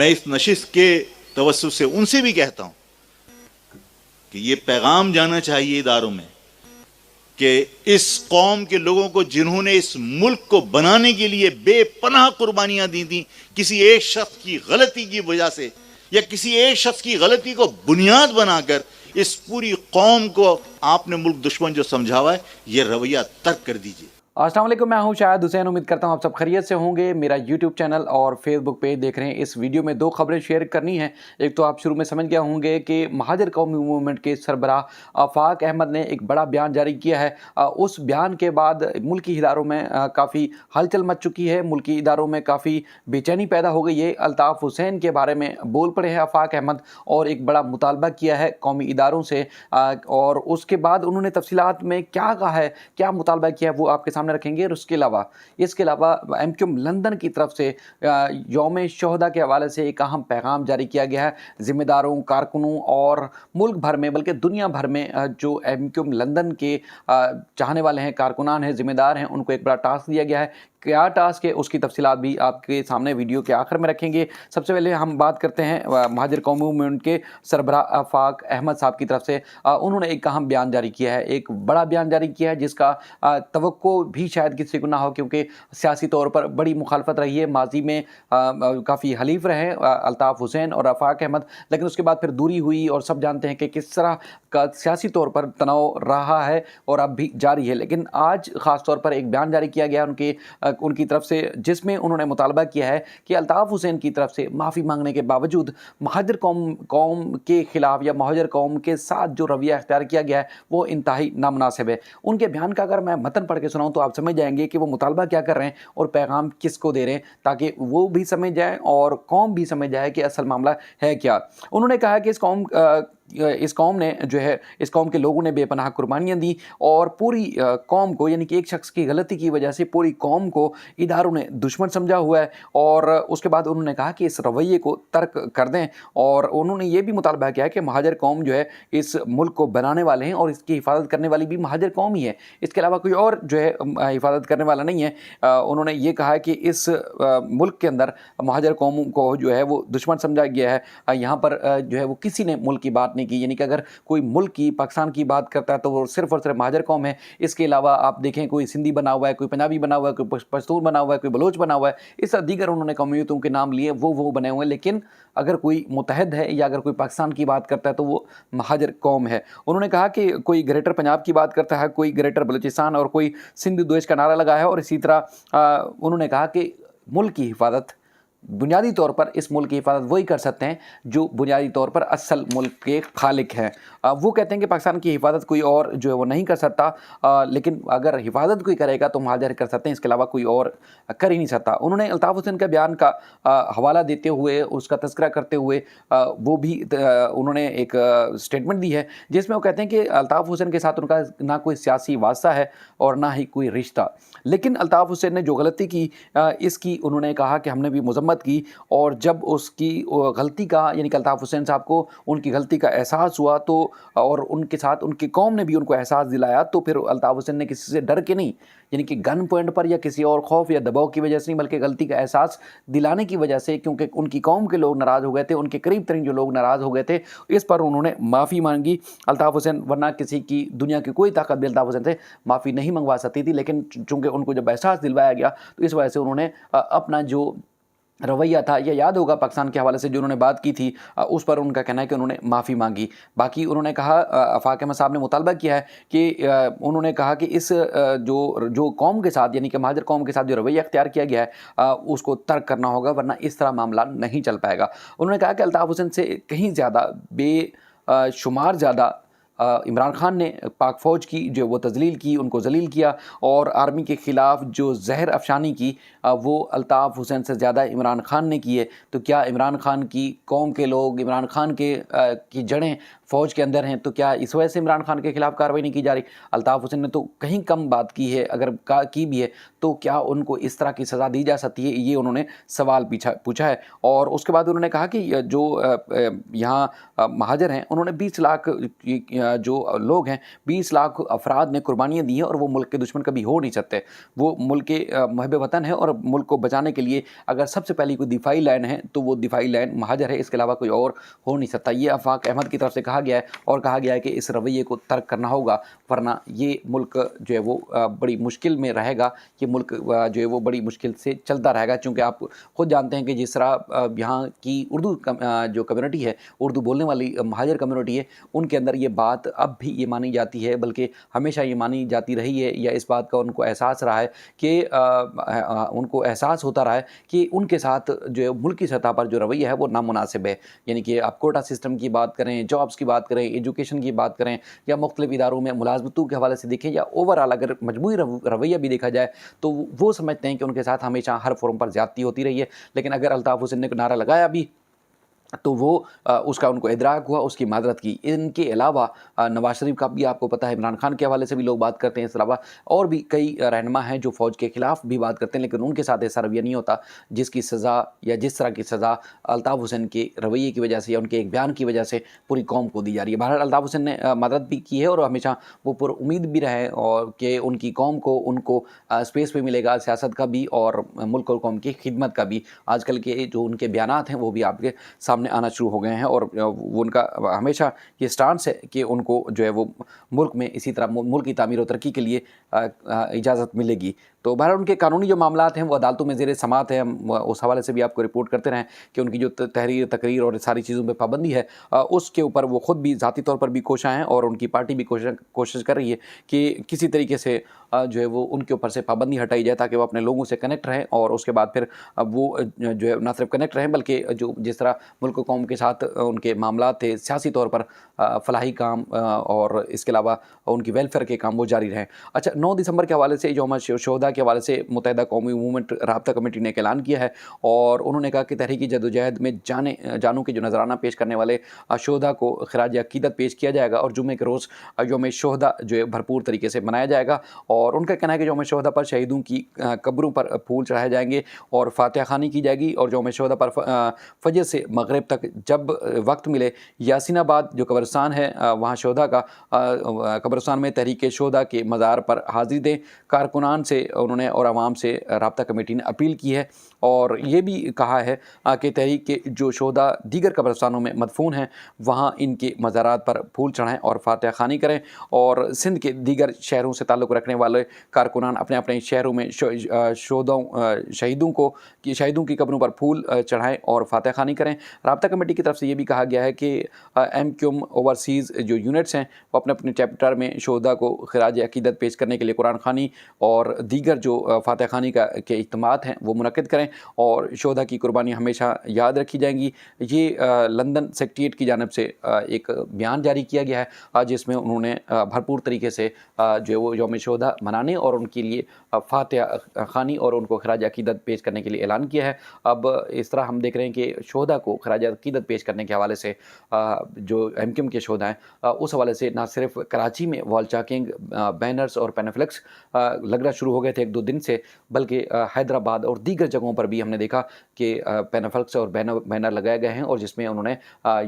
میں اس نشست کے توسط سے ان سے بھی کہتا ہوں کہ یہ پیغام جانا چاہیے اداروں میں کہ اس قوم کے لوگوں کو جنہوں نے اس ملک کو بنانے کے لیے بے پناہ قربانیاں دی تھیں، کسی ایک شخص کی غلطی کی وجہ سے یا کسی ایک شخص کی غلطی کو بنیاد بنا کر اس پوری قوم کو آپ نے ملک دشمن جو سمجھا ہوا ہے، یہ رویہ ترک کر دیجیے۔ السلام علیکم، میں ہوں شاہد حسین، امید کرتا ہوں آپ سب خیریت سے ہوں گے۔ میرا یوٹیوب چینل اور فیس بک پیج دیکھ رہے ہیں۔ اس ویڈیو میں دو خبریں شیئر کرنی ہیں۔ ایک تو آپ شروع میں سمجھ گئے ہوں گے کہ مہاجر قومی موومنٹ کے سربراہ آفاق احمد نے ایک بڑا بیان جاری کیا ہے۔ اس بیان کے بعد ملکی اداروں میں کافی ہلچل مچ چکی ہے، ملکی اداروں میں کافی بے چینی پیدا ہو گئی ہے۔ الطاف حسین کے بارے میں بول پڑے ہیں آفاق احمد اور ایک بڑا مطالبہ کیا ہے قومی اداروں سے، اور اس کے بعد انہوں نے تفصیلات میں کیا کہا ہے، کیا مطالبہ کیا ہے، وہ آپ کے سامنے رکھیں گے۔ اور اس کے علاوہ MQM لندن کی طرف سے یوم شہداء کے حوالے سے ایک اہم پیغام جاری کیا گیا ہے۔ ذمہ داروں، کارکنوں اور ملک بھر میں بلکہ دنیا بھر میں جو MQM لندن کے چاہنے والے ہیں، کارکنان ہیں، ذمہ دار ہیں، ان کو ایک بڑا ٹاسک دیا گیا ہے۔ کیا ٹاسک ہے، اس کی تفصیلات بھی آپ کے سامنے ویڈیو کے آخر میں رکھیں گے۔ سب سے پہلے ہم بات کرتے ہیں مہاجر قومی موومنٹ کے سربراہ آفاق احمد صاحب کی طرف سے۔ انہوں نے ایک اہم بیان جاری کیا ہے، ایک بڑا بیان جاری کیا ہے جس کا توقع بھی شاید کسی کو نہ ہو، کیونکہ سیاسی طور پر بڑی مخالفت رہی ہے۔ ماضی میں کافی حلیف رہے الطاف حسین اور آفاق احمد، لیکن اس کے بعد پھر دوری ہوئی اور سب جانتے ہیں کہ کس طرح کا سیاسی طور پر تناؤ رہا ہے اور اب بھی جاری ہے۔ لیکن آج خاص طور پر ایک بیان جاری کیا گیا ان کی طرف سے، جس میں انہوں نے مطالبہ کیا ہے کہ الطاف حسین کی طرف سے معافی مانگنے کے باوجود مہاجر قوم کے خلاف یا مہاجر قوم کے ساتھ جو رویہ اختیار کیا گیا ہے وہ انتہائی نامناسب ہے۔ ان کے بیان کا اگر میں متن پڑھ کے سناؤں تو آپ سمجھ جائیں گے کہ وہ مطالبہ کیا کر رہے ہیں اور پیغام کس کو دے رہے ہیں، تاکہ وہ بھی سمجھ جائیں اور قوم بھی سمجھ جائے کہ اصل معاملہ ہے کیا۔ انہوں نے کہا کہ اس قوم نے جو ہے، اس قوم کے لوگوں نے بے پناہ قربانیاں دی اور پوری قوم کو، یعنی کہ ایک شخص کی غلطی کی وجہ سے پوری قوم کو اداروں نے دشمن سمجھا ہوا ہے۔ اور اس کے بعد انہوں نے کہا کہ اس رویے کو ترک کر دیں، اور انہوں نے یہ بھی مطالبہ کیا کہ مہاجر قوم جو ہے اس ملک کو بنانے والے ہیں اور اس کی حفاظت کرنے والی بھی مہاجر قوم ہی ہے، اس کے علاوہ کوئی اور جو ہے حفاظت کرنے والا نہیں ہے۔ انہوں نے یہ کہا کہ اس ملک کے اندر مہاجر قوم کو جو ہے وہ دشمن سمجھا گیا ہے۔ یہاں پر جو ہے وہ کسی نے ملک کی بات نہیں کی، یعنی کہ اگر کوئی ملک کی، پاکستان کی بات کرتا ہے تو وہ صرف اور صرف مہاجر قوم ہے۔ اس کے علاوہ آپ دیکھیں کوئی سندھی بنا ہوا ہے، کوئی پنجابی بنا ہوا ہے، کوئی پشتون بنا ہوا ہے، کوئی بلوچ بنا ہوا ہے، اس طرح دیگر انہوں نے کمیونٹیوں کے نام لیے، وہ بنے ہوئے ہیں۔ لیکن اگر کوئی متحد ہے یا اگر کوئی پاکستان کی بات کرتا ہے تو وہ مہاجر قوم ہے۔ انہوں نے کہا کہ کوئی گریٹر پنجاب کی بات کرتا ہے، کوئی گریٹر بلوچستان اور کوئی سندھ دویش کا نعرہ لگا ہے، اور اسی طرح انہوں نے کہا کہ ملک کی حفاظت بنیادی طور پر، اس ملک کی حفاظت وہی کر سکتے ہیں جو بنیادی طور پر اصل ملک کے خالق ہیں۔ وہ کہتے ہیں کہ پاکستان کی حفاظت کوئی اور جو ہے وہ نہیں کر سکتا، لیکن اگر حفاظت کوئی کرے گا تو مہاجر کر سکتے ہیں، اس کے علاوہ کوئی اور کر ہی نہیں سکتا۔ انہوں نے الطاف حسین کا بیان کا حوالہ دیتے ہوئے، اس کا تذکرہ کرتے ہوئے، وہ بھی انہوں نے ایک سٹیٹمنٹ دی ہے جس میں وہ کہتے ہیں کہ الطاف حسین کے ساتھ ان کا نہ کوئی سیاسی واسطہ ہے اور نہ ہی کوئی رشتہ، لیکن الطاف حسین نے جو غلطی کی اس کی انہوں نے کہا کہ ہم نے بھی مذمت کی، اور جب اس کی غلطی کا، یعنی کہ الطاف حسین صاحب کو ان کی غلطی کا احساس ہوا تو، اور ان کے ساتھ ان کی قوم نے بھی ان کو احساس دلایا، تو پھر الطاف حسین نے کسی سے ڈر کے نہیں، یعنی کہ گن پوائنٹ پر یا کسی اور خوف یا دباؤ کی وجہ سے نہیں، بلکہ غلطی کا احساس دلانے کی وجہ سے، کیونکہ ان کی قوم کے لوگ ناراض ہو گئے تھے، ان کے قریب ترین جو لوگ ناراض ہو گئے تھے، اس پر انہوں نے معافی مانگی الطاف حسین، ورنہ کسی کی دنیا کی کوئی طاقت بھی الطاف حسین سے معافی نہیں منگوا سکتی تھی، لیکن چونکہ ان کو جب احساس دلوایا گیا تو اس وجہ سے انہوں نے اپنا جو رویہ تھا، یہ یاد ہوگا پاکستان کے حوالے سے جو انہوں نے بات کی تھی، اس پر ان کا کہنا ہے کہ انہوں نے معافی مانگی۔ باقی انہوں نے کہا، آفاق احمد صاحب نے مطالبہ کیا ہے کہ انہوں نے کہا کہ اس جو قوم کے ساتھ، یعنی کہ مہاجر قوم کے ساتھ جو رویہ اختیار کیا گیا ہے اس کو ترک کرنا ہوگا، ورنہ اس طرح معاملہ نہیں چل پائے گا۔ انہوں نے کہا کہ الطاف حسین سے کہیں زیادہ، بے شمار زیادہ عمران خان نے پاک فوج کی جو وہ تذلیل کی، ان کو ذلیل کیا، اور آرمی کے خلاف جو زہر افشانی کی وہ الطاف حسین سے زیادہ عمران خان نے کی ہے۔ تو کیا عمران خان کی قوم کے لوگ، عمران خان کی جڑیں फ़ौज के अंदर हैं, तो क्या इस वजह से इमरान खान के खिलाफ कार्रवाई नहीं की जा रही? अल्ताफ़ हुसैन ने तो कहीं कम बात की है, अगर की भी है तो क्या उनको इस तरह की सज़ा दी जा सकती है, ये उन्होंने सवाल पूछा है। और उसके बाद उन्होंने कहा कि जो यहाँ महाजर हैं, उन्होंने 20 लाख जो लोग हैं, 20 लाख अफराद ने कुर्बानियाँ दी हैं और वो मुल्क के दुश्मन कभी हो नहीं सकते। वो मुल्क के मुहिब वतन है और मुल्क को बचाने के लिए अगर सबसे पहली कोई दिफाई लाइन है तो वो दिफाई लाइन महाजर है, इसके अलावा कोई और हो नहीं सकता। ये आफाक अहमद की तरफ से कहा गया है और कहा गया है कि इस रवैये को तर्क करना होगा, वरना ये मुल्क जो है वो बड़ी मुश्किल में रहेगा। ये मुल्क जो है वो बड़ी मुश्किल से चलता रहेगा, क्योंकि आप खुद जानते हैं कि जिस तरह यहाँ की उर्दू जो कम्युनिटी है, उर्दू बोलने वाली महाजर कम्युनिटी है, उनके अंदर ये बात अब भी ये मानी जाती है, बल्कि हमेशा ये मानी जाती रही है, या इस बात का उनको एहसास रहा है कि उनको एहसास होता रहा है कि उनके साथ जो है मुल्क की सतह पर जो रवैया है वो नामुनासिब है। यानी कि आप कोटा सिस्टम की बात करें, जॉब्स की बात करें, एजुकेशन की बात करें, या मुख्तलिफ इदारों में मुलाजमतों के हवाले से देखें, या ओवरऑल अगर मजमूई रवैया भी देखा जाए तो वो समझते हैं कि उनके साथ हमेशा हर फोरम पर ज़्यादती होती रही है। लेकिन अगर अल्ताफ़ हुसैन ने नारा लगाया भी तो वो उसका उनको इदराक हुआ, उसकी मादरत की। इनके अलावा नवाज शरीफ का भी आपको पता है, इमरान खान के हवाले से भी लोग बात करते हैं, इसके अलावा और भी कई रहनुमा हैं जो फ़ौज के ख़िलाफ़ भी बात करते हैं, लेकिन उनके साथ ऐसा रवैया नहीं होता जिसकी सज़ा या जिस तरह की सज़ा अल्ताफ़ हुसैन के रवैये की वजह से या उनके एक बयान की वजह से पूरी कौम को दी जा रही है। बहरहाल अल्ताफ़ हुसैन ने मदद भी की है और हमेशा वो पुरुम्मीद भी रहे और कि उनकी कौम को उनको स्पेस भी मिलेगा सियासत का भी और मुल्क और कौम की खिदमत का भी। आजकल के जो उनके बयानात हैं वो भी आपके सामने आना शुरू हो गए हैं और वो उनका हमेशा ये स्टांस है कि उनको जो है वो मुल्क में इसी तरह मुल्क की तामीर और तरक्की के लिए इजाज़त मिलेगी। तो बहरहाल उनके कानूनी जो मामलात हैं वो अदालतों में ज़ेर समाअत है। हम उस हवाले से भी आपको रिपोर्ट करते रहें कि उनकी जो तहरीर तकरीर और सारी चीज़ों पर पाबंदी है, उसके ऊपर वो ख़ुद भी ज़ाती तौर पर भी कोशां हैं और उनकी पार्टी भी कोशिश कर रही है कि किसी तरीके से जो है वो उनके ऊपर से पाबंदी हटाई जाए, ताकि वो अपने लोगों से कनेक्ट रहें और उसके बाद फिर वो जो है ना सिर्फ कनेक्ट रहें बल्कि जो जिस तरह मुल्क कौम के साथ उनके मामलात थे सियासी तौर पर, फलाही काम और इसके अलावा उनकी वेलफेयर के काम वो जारी रहें। अच्छा, 9 दिसंबर के हवाले से यौम शुहदा के हवाले से मुत्तहिदा कौमी मूवमेंट राब्ता कमेटी ने एक ऐलान किया है और उन्होंने कहा कि तहरीकी जदोजहद में जानों के जो नजराना पेश करने वाले शुहदा को खिराज अकीदत पेश किया जाएगा और जुम्मे के रोज़ यौम शुहदा जो है भरपूर तरीके से मनाया जाएगा। और उनका कहना है कि यौम शुहदा पर शहीदों की कब्रों पर फूल चढ़ाए जाएंगे और फातिहा खानी की जाएगी और यौम शुहदा पर फजर से मगरिब तक जब वक्त मिले यासीनाबाद जो कब्रिस्तान है वहाँ शुहदा का कब्रिस्तान में तहरीक शुहदा के मज़ार पर हाज़िरी दें। कारकुनान से उन्होंने और आवाम से राब्ता कमेटी ने अपील की है और ये भी कहा है कि तहरीक के जो शुहदा दीगर कब्रिस्तानों में मदफून हैं वहाँ इनके मज़ारात पर फूल चढ़ाएँ और फातिहा खानी करें और सिंध के दीगर शहरों से ताल्लुक़ रखने वाले कारकुनान अपने अपने शहरों में शहीदों की कब्रों पर फूल चढ़ाएँ और फातिहा खानी करें। राब्ता कमेटी की तरफ से ये भी कहा गया है कि MQM ओवरसीज़ जो यूनिट्स हैं वो अपने अपने चैप्टर में शुहदा को खिराज अकीदत पेश करने के लिए कुरान खानी और दीगर जो फातिहा खानी के इज्तिमात हैं वो मुनक्किद करें और शुहदा की कुर्बानी हमेशा याद रखी जाएंगी। ये लंदन सेक्रेटेरिएट की जानिब से एक बयान जारी किया गया है जिसमें उन्होंने भरपूर तरीके से जो वो यौम शुहदा मनाने और उनके लिए फातिहा खानी और उनको खिराज अकीदत पेश करने के लिए ऐलान किया है। अब इस तरह हम देख रहे हैं कि शुहदा को खिराज अकीदत पेश करने के हवाले से जो MQM के शुहदा हैं उस हवाले से ना सिर्फ कराची में वॉल चाकिंग बैनर्स और पेनाफ्लेक्स लगना शुरू हो गए थे 1-2 दिन से, बल्कि हैदराबाद और दीगर जगहों पर भी हमने देखा कि पेनाफ्लेक्स और बैनर लगाए गए हैं और जिसमें उन्होंने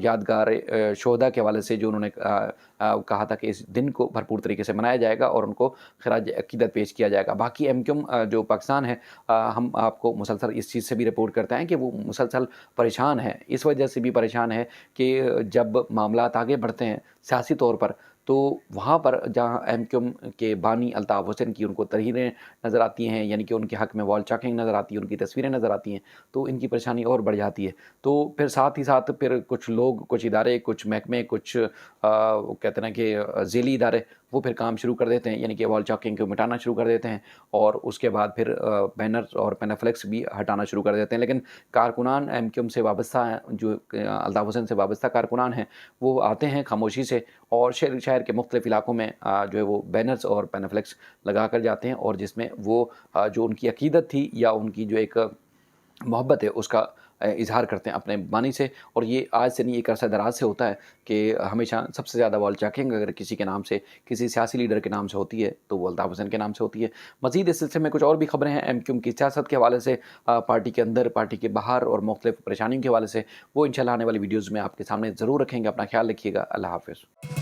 यादगार शुहदा के हवाले से जो उन्होंने कहा था कि इस दिन को भरपूर तरीके से मनाया जाएगा और उनको खिराज अकीदत पेश किया जाएगा। बाकी MQM जो पाकिस्तान है हम आपको मुसलसल इस चीज़ से भी रिपोर्ट करते हैं कि वो मुसलसल परेशान है, इस वजह से भी परेशान है कि जब मामलात आगे बढ़ते हैं सियासी तौर पर तो वहाँ पर जहाँ MQM के बानी अल्ताफ़ हुसैन की उनको तहरीरें नज़र आती हैं, यानी कि उनके हक़ में वॉल चाकिंग नज़र आती है, उनकी तस्वीरें नज़र आती हैं, तो इनकी परेशानी और बढ़ जाती है। तो फिर साथ ही साथ फिर कुछ लोग, कुछ इदारे, कुछ महकमे, कुछ कहते हैं कि ज़ेली इदारे वो फिर काम शुरू कर देते हैं, यानी कि वॉल चाकिंग को मिटाना शुरू कर देते हैं और उसके बाद फिर बैनर्स और पेनाफ्लेक्स भी हटाना शुरू कर देते हैं। लेकिन कारकुनान MQM से वाबस्ता हैं, जो अल्ताफ़ हुसैन से वाबस्ता कारकुनान हैं, वो आते हैं खामोशी से और शहर के मुख्तलिफ़ इलाकों में जो है वो बैनर्स और पेनाफ्लेक्स लगा कर जाते हैं और जिसमें वो जो उनकी अकीदत थी या उनकी जो एक मोहब्बत है उसका اظہار کرتے ہیں اپنے بانی سے، اور یہ آج سے نہیں ایک عرصہ دراز سے ہوتا ہے کہ ہمیشہ سب سے زیادہ وال چیکنگ اگر کسی کے نام سے، کسی سیاسی لیڈر کے نام سے ہوتی ہے تو وہ الطاف حسین کے نام سے ہوتی ہے۔ مزید اس سلسلے میں کچھ اور بھی خبریں ہیں ایم کیو ایم کی سیاست کے حوالے سے، پارٹی کے اندر، پارٹی کے باہر اور مختلف پریشانیوں کے حوالے سے، وہ انشاءاللہ آنے والی ویڈیوز میں آپ کے سامنے ضرور رکھیں گے۔ اپنا خیال رکھیے گا، اللہ حافظ۔